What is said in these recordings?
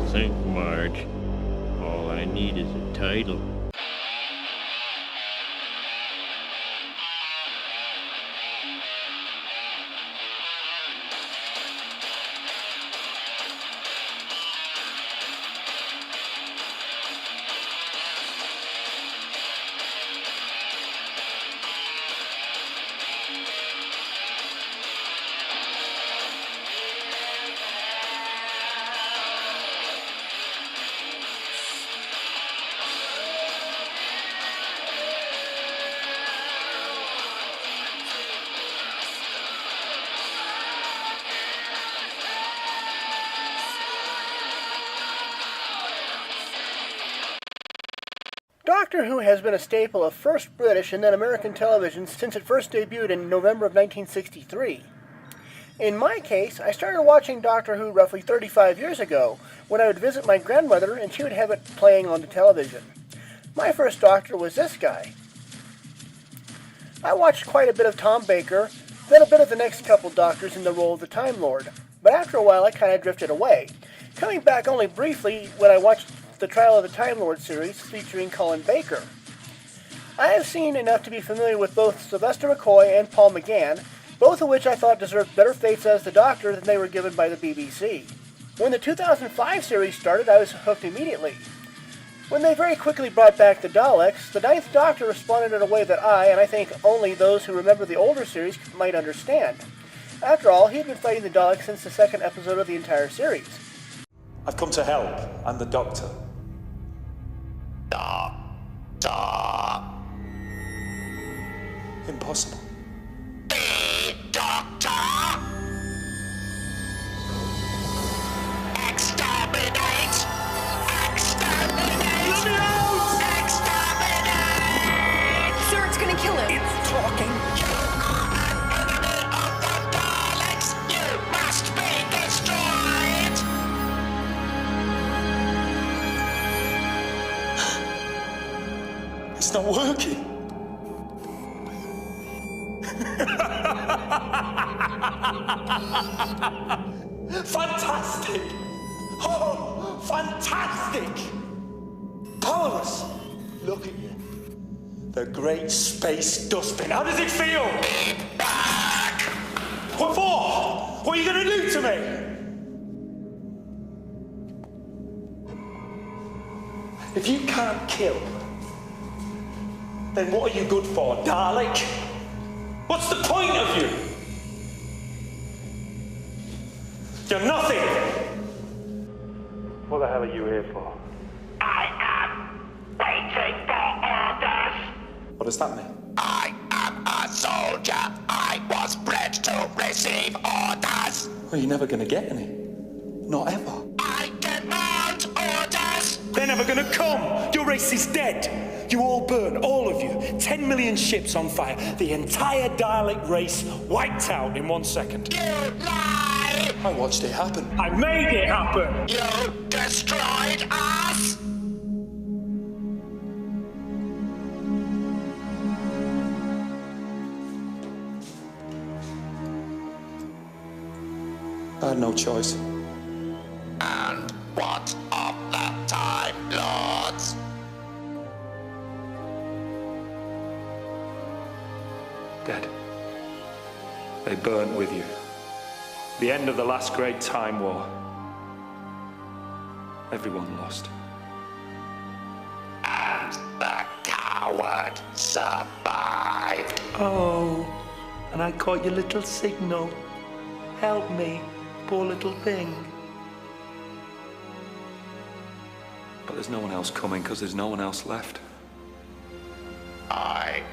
think, Marge. All I need is a title. Doctor Who has been a staple of first British and then American television since it first debuted in November of 1963. In my case, I started watching Doctor Who roughly 35 years ago, when I would visit my grandmother and she would have it playing on the television. My first Doctor was this guy. I watched quite a bit of Tom Baker, then a bit of the next couple Doctors in the role of the Time Lord, but after a while I kind of drifted away, coming back only briefly when I watched the Trial of the Time Lord series featuring Colin Baker. I have seen enough to be familiar with both Sylvester McCoy and Paul McGann, both of which I thought deserved better fates as the Doctor than they were given by the BBC. When the 2005 series started, I was hooked immediately. When they very quickly brought back the Daleks, the Ninth Doctor responded in a way that and I think only those who remember the older series might understand. After all, he had been fighting the Daleks since the second episode of the entire series. I've come to help. I'm the Doctor. Impossible. The Doctor! Exterminate! Exterminate! Let me out! Exterminate! Sir, it's gonna kill him. It's talking. You are an enemy of the Daleks! You must be destroyed! It's not working. Fantastic! Oh, fantastic! Powerless! Look at you. The great space dustbin. How does it feel? Back! What for? What are you going to do to me? If you can't kill, then what are you good for, Dalek? What's the point of you? You're nothing! What the hell are you here for? I am waiting for orders! What does that mean? I am a soldier. I was bred to receive orders. Well, you're never going to get any. Not ever. I demand orders. They're never going to come. Your race is dead. You all burn, all of you. 10 million ships on fire. The entire Dalek race wiped out in 1 second. You lie. I watched it happen. I made it happen. You destroyed us. I had no choice. And what of the Time Lords? Dead. They burnt with you. The end of the last great time war. Everyone lost. And the coward survived. Oh, and I caught your little signal. Help me, poor little thing. But there's no one else coming because there's no one else left. I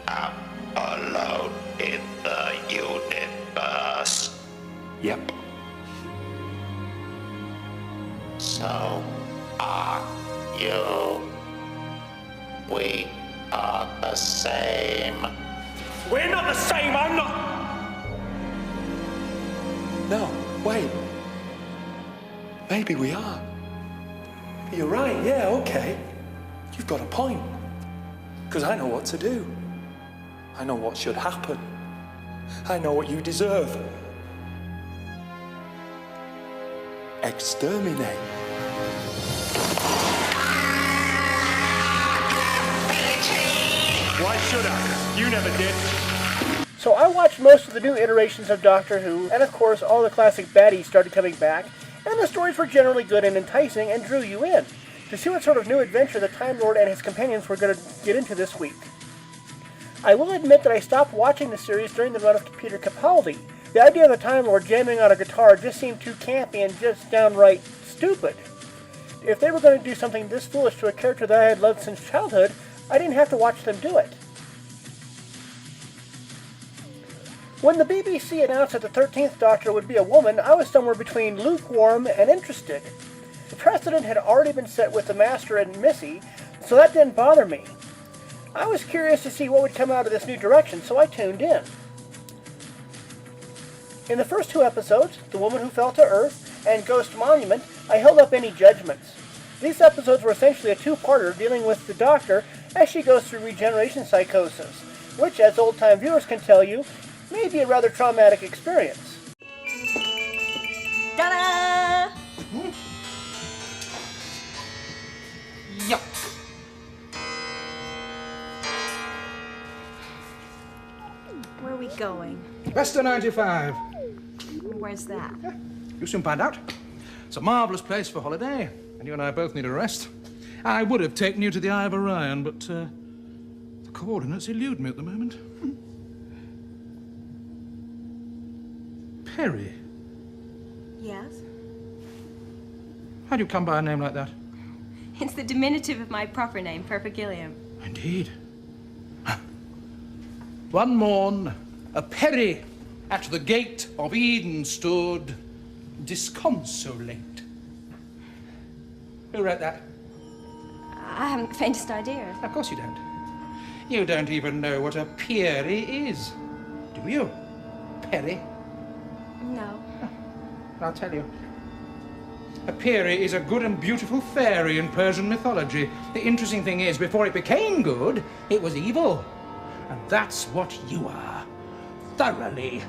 am alone in the universe. Yep. So are you. We are the same. We're not the same, I'm not... No, wait. Maybe we are. But you're right, yeah, okay. You've got a point. Because I know what to do. I know what should happen. I know what you deserve. Exterminate. Why should I? You never did. So I watched most of the new iterations of Doctor Who, and of course all the classic baddies started coming back, and the stories were generally good and enticing and drew you in to see what sort of new adventure the Time Lord and his companions were going to get into this week. I will admit that I stopped watching the series during the run of Peter Capaldi. The idea of the Time Lord jamming on a guitar just seemed too campy and just downright stupid. If they were going to do something this foolish to a character that I had loved since childhood, I didn't have to watch them do it. When the BBC announced that the 13th Doctor would be a woman, I was somewhere between lukewarm and interested. The precedent had already been set with the Master and Missy, so that didn't bother me. I was curious to see what would come out of this new direction, so I tuned in. In the first 2 episodes, The Woman Who Fell to Earth and Ghost Monument, I held up any judgments. These episodes were essentially a 2-parter dealing with the Doctor as she goes through regeneration psychosis, which, as old-time viewers can tell you, may be a rather traumatic experience. Ta-da! Yup. Where are we going? Leicester 95. Where's that? You'll soon find out. It's a marvellous place for holiday, and you and I both need a rest. I would have taken you to the Eye of Orion, but the coordinates elude me at the moment. Perry? Yes? How do you come by a name like that? It's the diminutive of my proper name, Perpigillium. Indeed. One morn, a Perry at the gate of Eden stood, disconsolate. Who wrote that? I haven't the faintest idea. Of course you don't. You don't even know what a Peary is, do you, Perry? No. I'll tell you. A Peary is a good and beautiful fairy in Persian mythology. The interesting thing is, before it became good, it was evil. And that's what you are. Thoroughly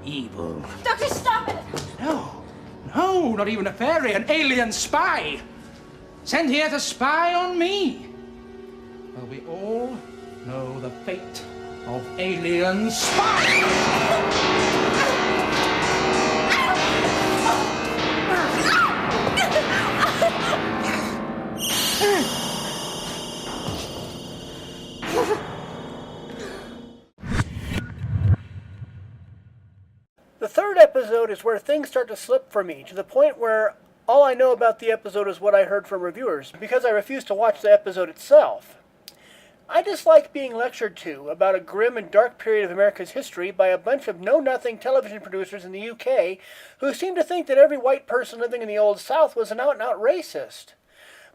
evil. Doctor, stop it! No, not even a fairy, an alien spy. Sent here to spy on me. Well, we all know the fate of alien spies. The third episode is where things start to slip for me, to the point where all I know about the episode is what I heard from reviewers, because I refuse to watch the episode itself. I dislike being lectured to about a grim and dark period of America's history by a bunch of know-nothing television producers in the UK who seem to think that every white person living in the Old South was an out-and-out racist.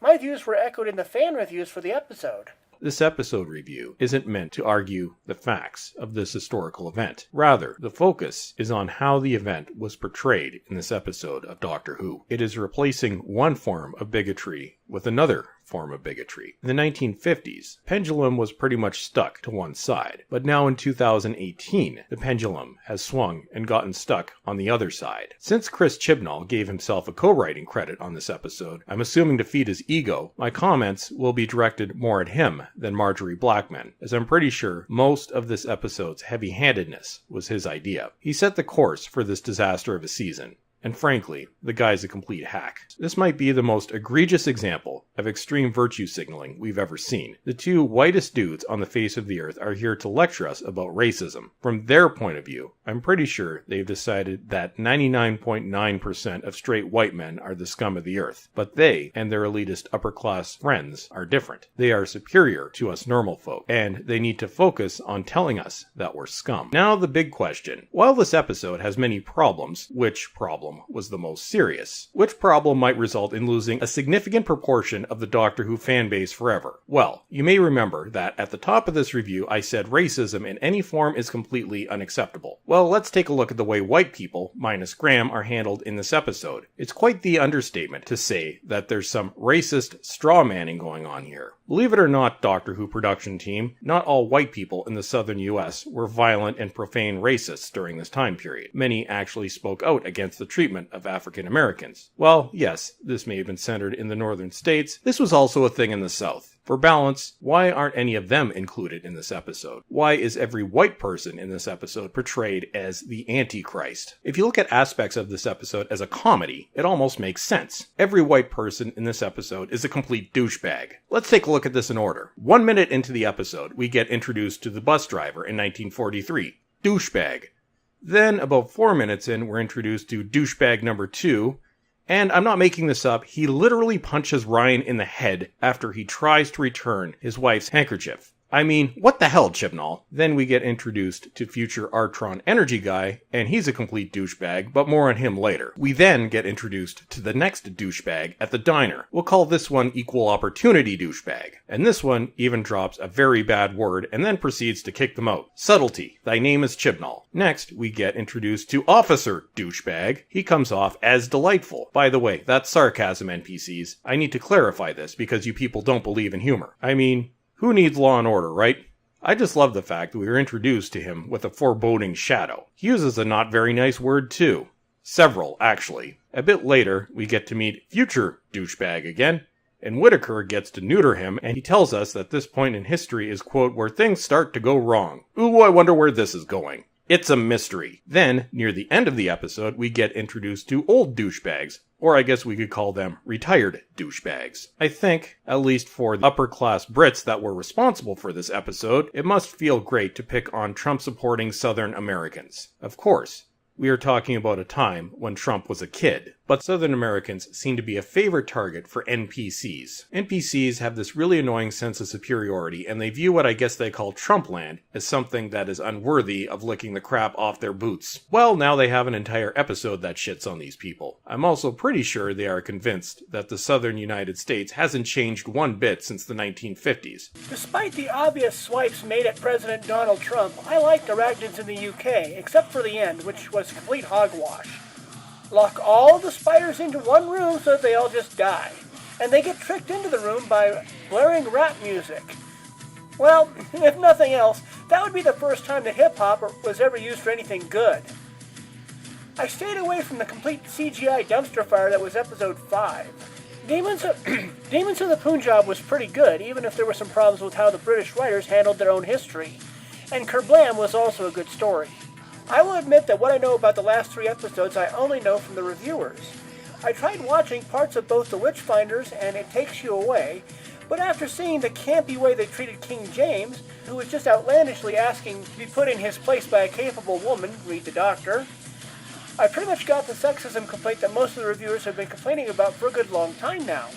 My views were echoed in the fan reviews for the episode. This episode review isn't meant to argue the facts of this historical event. Rather, the focus is on how the event was portrayed in this episode of Doctor Who. It is replacing one form of bigotry with another form of bigotry. In the 1950s, pendulum was pretty much stuck to one side, but now in 2018, the pendulum has swung and gotten stuck on the other side. Since Chris Chibnall gave himself a co-writing credit on this episode, I'm assuming to feed his ego, my comments will be directed more at him than Marjorie Blackman, as I'm pretty sure most of this episode's heavy-handedness was his idea. He set the course for this disaster of a season. And frankly, the guy's a complete hack. This might be the most egregious example of extreme virtue signaling we've ever seen. The two whitest dudes on the face of the earth are here to lecture us about racism. From their point of view, I'm pretty sure they've decided that 99.9% of straight white men are the scum of the earth. But they and their elitist upper-class friends are different. They are superior to us normal folk, and they need to focus on telling us that we're scum. Now the big question. While this episode has many problems, which problem was the most serious? Which problem might result in losing a significant proportion of the Doctor Who fanbase forever? Well, you may remember that at the top of this review I said racism in any form is completely unacceptable. Well, let's take a look at the way white people, minus Graham, are handled in this episode. It's quite the understatement to say that there's some racist straw-manning going on here. Believe it or not, Doctor Who production team, not all white people in the southern US were violent and profane racists during this time period. Many actually spoke out against the treatment of African Americans. Well, yes, this may have been centered in the northern states, case, this was also a thing in the South. For balance, why aren't any of them included in this episode? Why is every white person in this episode portrayed as the Antichrist? If you look at aspects of this episode as a comedy, it almost makes sense. Every white person in this episode is a complete douchebag. Let's take a look at this in order. 1 minute into the episode, we get introduced to the bus driver in 1943. Douchebag. Then, about 4 minutes in, we're introduced to douchebag number 2. And I'm not making this up, he literally punches Ryan in the head after he tries to return his wife's handkerchief. I mean, what the hell, Chibnall? Then we get introduced to future Artron Energy Guy, and he's a complete douchebag, but more on him later. We then get introduced to the next douchebag at the diner. We'll call this one Equal Opportunity Douchebag. And this one even drops a very bad word and then proceeds to kick them out. Subtlety. Thy name is Chibnall. Next, we get introduced to Officer Douchebag. He comes off as delightful. By the way, that's sarcasm, NPCs. I need to clarify this because you people don't believe in humor. I mean, who needs Law and Order, right? I just love the fact that we were introduced to him with a foreboding shadow. He uses a not very nice word too. Several, actually. A bit later, we get to meet future douchebag again, and Whitaker gets to neuter him, and he tells us that this point in history is, quote, where things start to go wrong. Ooh, I wonder where this is going. It's a mystery. Then, near the end of the episode, we get introduced to old douchebags, or I guess we could call them retired douchebags. I think, at least for the upper-class Brits that were responsible for this episode, it must feel great to pick on Trump-supporting Southern Americans. Of course, we are talking about a time when Trump was a kid, but Southern Americans seem to be a favorite target for NPCs. NPCs have this really annoying sense of superiority, and they view what I guess they call Trumpland as something that is unworthy of licking the crap off their boots. Well, now they have an entire episode that shits on these people. I'm also pretty sure they are convinced that the Southern United States hasn't changed one bit since the 1950s. Despite the obvious swipes made at President Donald Trump, I liked arachnids in the UK, except for the end, which was complete hogwash. Lock all the spiders into one room so that they all just die. And they get tricked into the room by blaring rap music. Well, if nothing else, that would be the first time that hip-hop was ever used for anything good. I stayed away from the complete CGI dumpster fire that was episode 5. Demons of the Punjab was pretty good, even if there were some problems with how the British writers handled their own history. And Kerblam was also a good story. I will admit that what I know about the last 3 episodes I only know from the reviewers. I tried watching parts of both The Witchfinders and It Takes You Away, but after seeing the campy way they treated King James, who was just outlandishly asking to be put in his place by a capable woman, read the Doctor, I pretty much got the sexism complaint that most of the reviewers have been complaining about for a good long time now.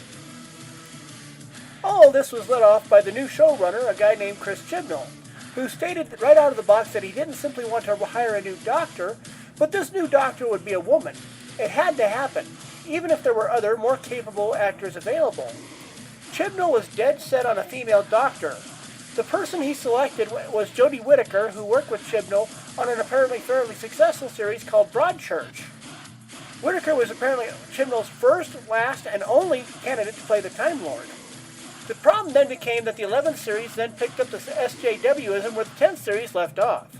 All this was led off by the new showrunner, a guy named Chris Chibnall, who stated right out of the box that he didn't simply want to hire a new doctor, but this new doctor would be a woman. It had to happen, even if there were other, more capable actors available. Chibnall was dead set on a female doctor. The person he selected was Jodie Whitaker, who worked with Chibnall on an apparently fairly successful series called Broadchurch. Whitaker was apparently Chibnall's first, last, and only candidate to play the Time Lord. The problem then became that the 11th series then picked up the SJWism where the 10th series left off.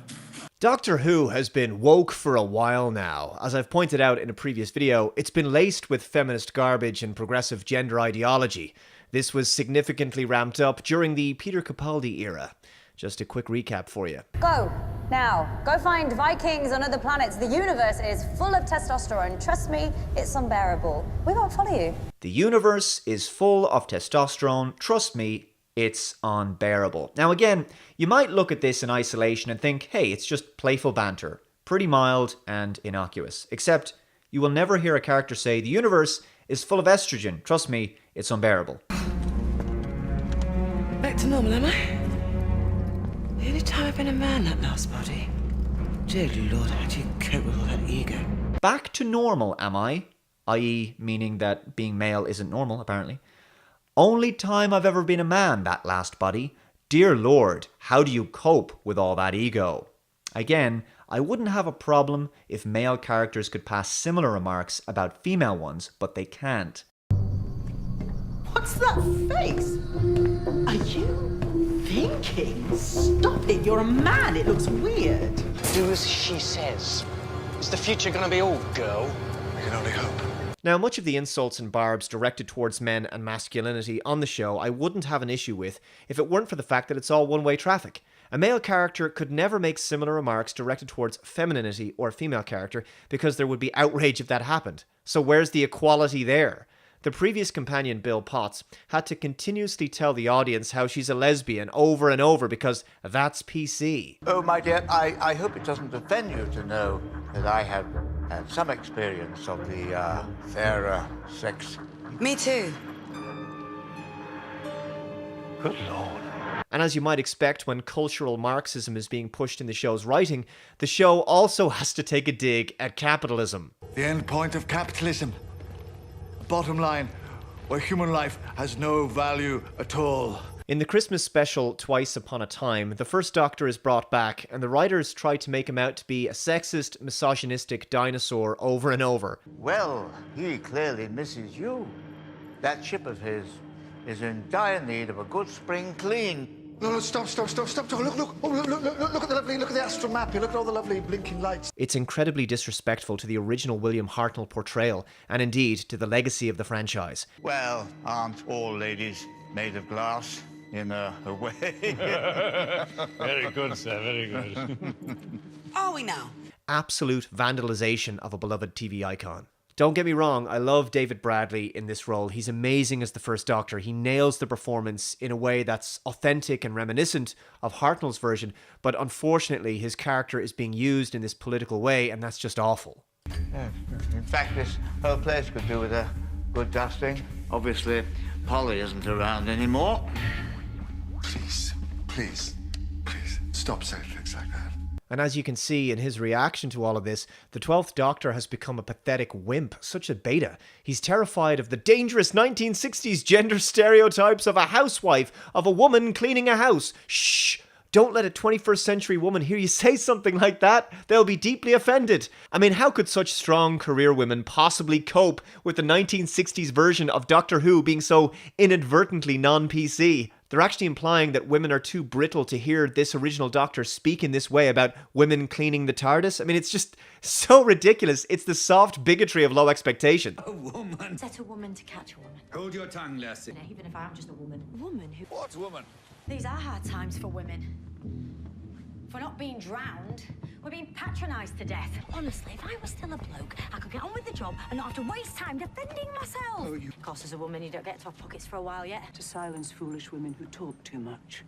Doctor Who has been woke for a while now. As I've pointed out in a previous video, it's been laced with feminist garbage and progressive gender ideology. This was significantly ramped up during the Peter Capaldi era. Just a quick recap for you. Go! Now, go find Vikings on other planets. The universe is full of testosterone. Trust me, it's unbearable. We won't follow you. The universe is full of testosterone. Trust me, it's unbearable. Now again, you might look at this in isolation and think, hey, it's just playful banter. Pretty mild and innocuous. Except, you will never hear a character say, the universe is full of estrogen. Trust me, it's unbearable. Back to normal, am I? The only time I've been a man, that last body. Dear Lord, how do you cope with all that ego? Back to normal, am I? I.e., meaning that being male isn't normal, apparently. Only time I've ever been a man, that last body. Dear Lord, how do you cope with all that ego? Again, I wouldn't have a problem if male characters could pass similar remarks about female ones, but they can't. What's that face? Are you thinking? Stop it, you're a man, it looks weird. Do as she says. Is the future gonna be all girl? We can only hope. Now, much of the insults and barbs directed towards men and masculinity on the show I wouldn't have an issue with if it weren't for the fact that it's all one-way traffic. A male character could never make similar remarks directed towards femininity or a female character because there would be outrage if that happened. So where's the equality there? The previous companion, Bill Potts, had to continuously tell the audience how she's a lesbian over and over because that's PC. Oh, my dear, I hope it doesn't offend you to know that I have had some experience of the fairer sex. Me too. Good Lord. And as you might expect when cultural Marxism is being pushed in the show's writing, the show also has to take a dig at capitalism. The end point of capitalism. Bottom line, where human life has no value at all. In the Christmas special Twice Upon a Time, the First Doctor is brought back, and the writers try to make him out to be a sexist, misogynistic dinosaur over and over. Well, he clearly misses you. That ship of his is in dire need of a good spring clean. No, stop. Look. Oh, look at the astral map here. Look at all the lovely blinking lights. It's incredibly disrespectful to the original William Hartnell portrayal, and indeed to the legacy of the franchise. Well, aren't all ladies made of glass in a way? Very good, sir, very good. Are we now? Absolute vandalization of a beloved TV icon. Don't get me wrong, I love David Bradley in this role. He's amazing as the First Doctor. He nails the performance in a way that's authentic and reminiscent of Hartnell's version, but unfortunately his character is being used in this political way, and that's just awful. In fact, this whole place could do with a good dusting. Obviously, Polly isn't around anymore. Please, stop saying things like that. And as you can see in his reaction to all of this, the 12th Doctor has become a pathetic wimp, such a beta. He's terrified of the dangerous 1960s gender stereotypes of a housewife, of a woman cleaning a house. Shh! Don't let a 21st century woman hear you say something like that. They'll be deeply offended. I mean, how could such strong career women possibly cope with the 1960s version of Doctor Who being so inadvertently non-PC? They're actually implying that women are too brittle to hear this original Doctor speak in this way about women cleaning the TARDIS. I mean, it's just so ridiculous. It's the soft bigotry of low expectation. A woman. Set a woman to catch a woman. Hold your tongue, lassie. Even if I am just a woman. Woman who... What woman? These are hard times for women. For not being drowned, we're being patronised to death. Honestly, if I was still a bloke, I could get on with the job and not have to waste time defending myself. Of course, as a woman, you don't get to have pockets for a while yet. To silence foolish women who talk too much.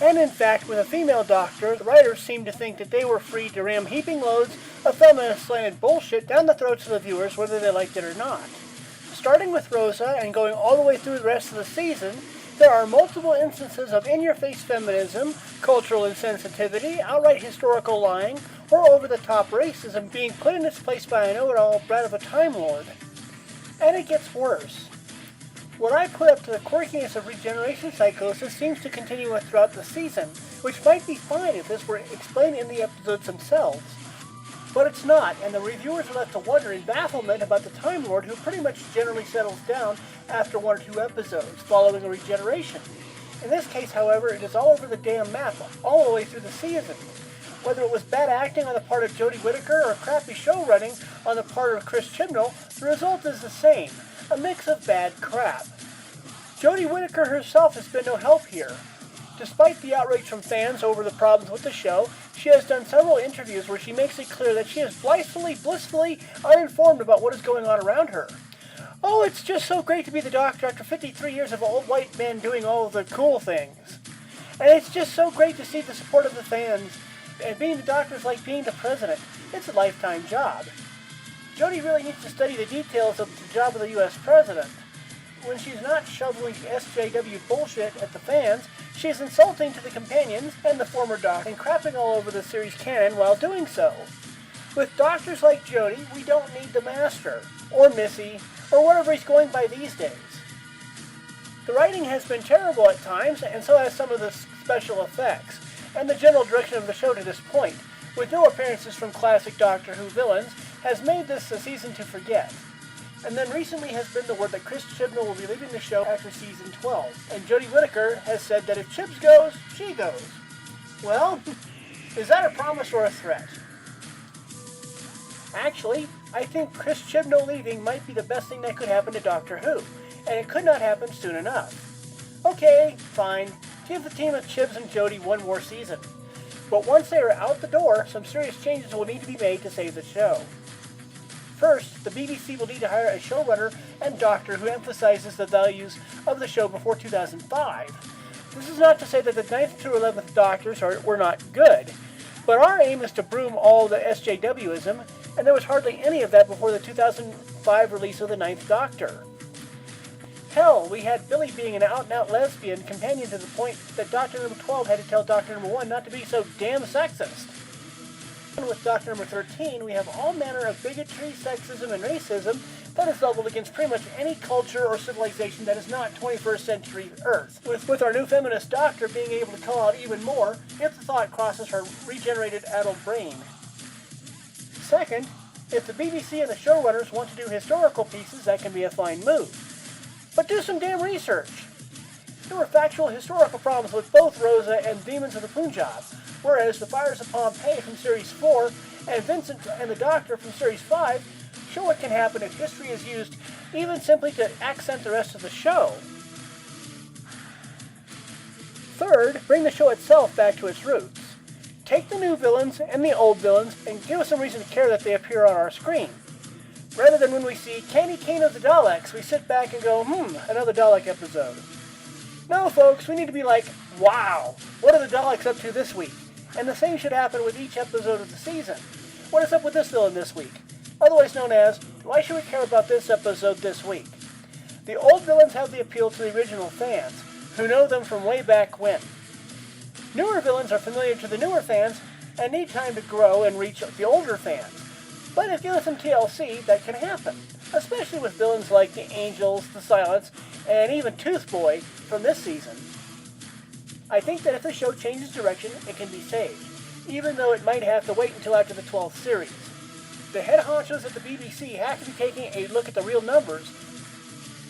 And in fact, with a female doctor, the writers seemed to think that they were free to ram heaping loads of feminist-slanted bullshit down the throats of the viewers, whether they liked it or not. Starting with Rosa and going all the way through the rest of the season, there are multiple instances of in-your-face feminism, cultural insensitivity, outright historical lying, or over-the-top racism being put in its place by a know-it-all brat of a Time Lord. And it gets worse. What I put up to the quirkiness of regeneration psychosis seems to continue throughout the season, which might be fine if this were explained in the episodes themselves. But it's not, and the reviewers are left to wonder in bafflement about the Time Lord, who pretty much generally settles down after 1 or 2 episodes, following a regeneration. In this case, however, it is all over the damn map, all the way through the season. Whether it was bad acting on the part of Jodie Whittaker or crappy show running on the part of Chris Chibnall, the result is the same, a mix of bad crap. Jodie Whittaker herself has been no help here. Despite the outrage from fans over the problems with the show, she has done several interviews where she makes it clear that she is blissfully uninformed about what is going on around her. Oh, it's just so great to be the Doctor after 53 years of old white men doing all the cool things. And it's just so great to see the support of the fans. And being the Doctor is like being the President. It's a lifetime job. Jodie really needs to study the details of the job of the U.S. President. When she's not shoveling SJW bullshit at the fans, she is insulting to the companions and the former Doctor and crapping all over the series canon while doing so. With doctors like Jodie, we don't need the Master, or Missy, or whatever he's going by these days. The writing has been terrible at times, and so has some of the special effects, and the general direction of the show to this point, with no appearances from classic Doctor Who villains, has made this a season to forget. And then recently has been the word that Chris Chibnall will be leaving the show after season 12. And Jodie Whittaker has said that if Chibs goes, she goes. Well, is that a promise or a threat? Actually, I think Chris Chibnall leaving might be the best thing that could happen to Doctor Who, and it could not happen soon enough. Okay, fine, give the team of Chibs and Jodie one more season. But once they are out the door, some serious changes will need to be made to save the show. First, the BBC will need to hire a showrunner and doctor who emphasizes the values of the show before 2005. This is not to say that the 9th through 11th Doctors were not good, but our aim is to broom all the SJWism, and there was hardly any of that before the 2005 release of the 9th Doctor. Hell, we had Billy being an out-and-out lesbian companion to the point that Doctor Number 12 had to tell Doctor Number 1 not to be so damn sexist. And with Doctor Number 13, we have all manner of bigotry, sexism, and racism that is leveled against pretty much any culture or civilization that is not 21st century Earth, with our new feminist doctor being able to call out even more if the thought crosses her regenerated adult brain. Second, if the BBC and the showrunners want to do historical pieces, that can be a fine move. But do some damn research. There were factual historical problems with both Rosa and Demons of the Punjab, whereas The Fires of Pompeii from Series 4 and Vincent and the Doctor from Series 5 show what can happen if history is used even simply to accent the rest of the show. Third, bring the show itself back to its roots. Take the new villains and the old villains and give us some reason to care that they appear on our screen. Rather than when we see Candy Cane of the Daleks, we sit back and go, another Dalek episode. No, folks, we need to be like, wow, what are the Daleks up to this week? And the same should happen with each episode of the season. What is up with this villain this week? Otherwise known as, why should we care about this episode this week? The old villains have the appeal to the original fans, who know them from way back when. Newer villains are familiar to the newer fans and need time to grow and reach the older fans. But if given some TLC, that can happen, especially with villains like the Angels, the Silence, and even Tooth Boy from this season. I think that if the show changes direction, it can be saved, even though it might have to wait until after the 12th series. The head honchos at the BBC have to be taking a look at the real numbers.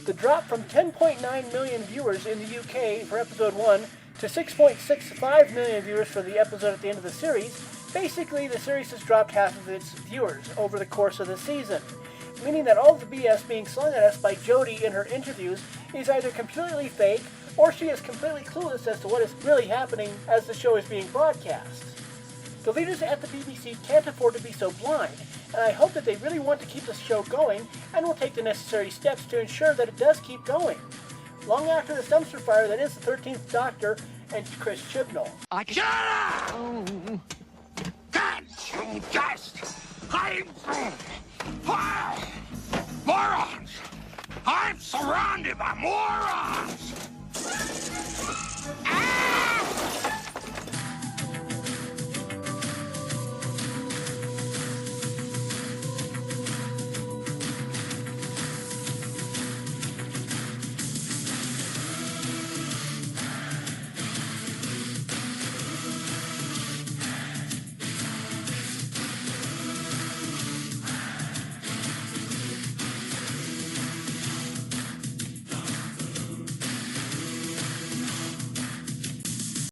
The drop from 10.9 million viewers in the UK for episode 1 to 6.65 million viewers for the episode at the end of the series, basically the series has dropped half of its viewers over the course of the season, meaning that all the BS being slung at us by Jodie in her interviews is either completely fake or she is completely clueless as to what is really happening as the show is being broadcast. The leaders at the BBC can't afford to be so blind, and I hope that they really want to keep the show going and will take the necessary steps to ensure that it does keep going. Long after the dumpster fire that is the 13th Doctor and Chris Chibnall. Shut up! Can't you just... Morons! I'm surrounded by morons!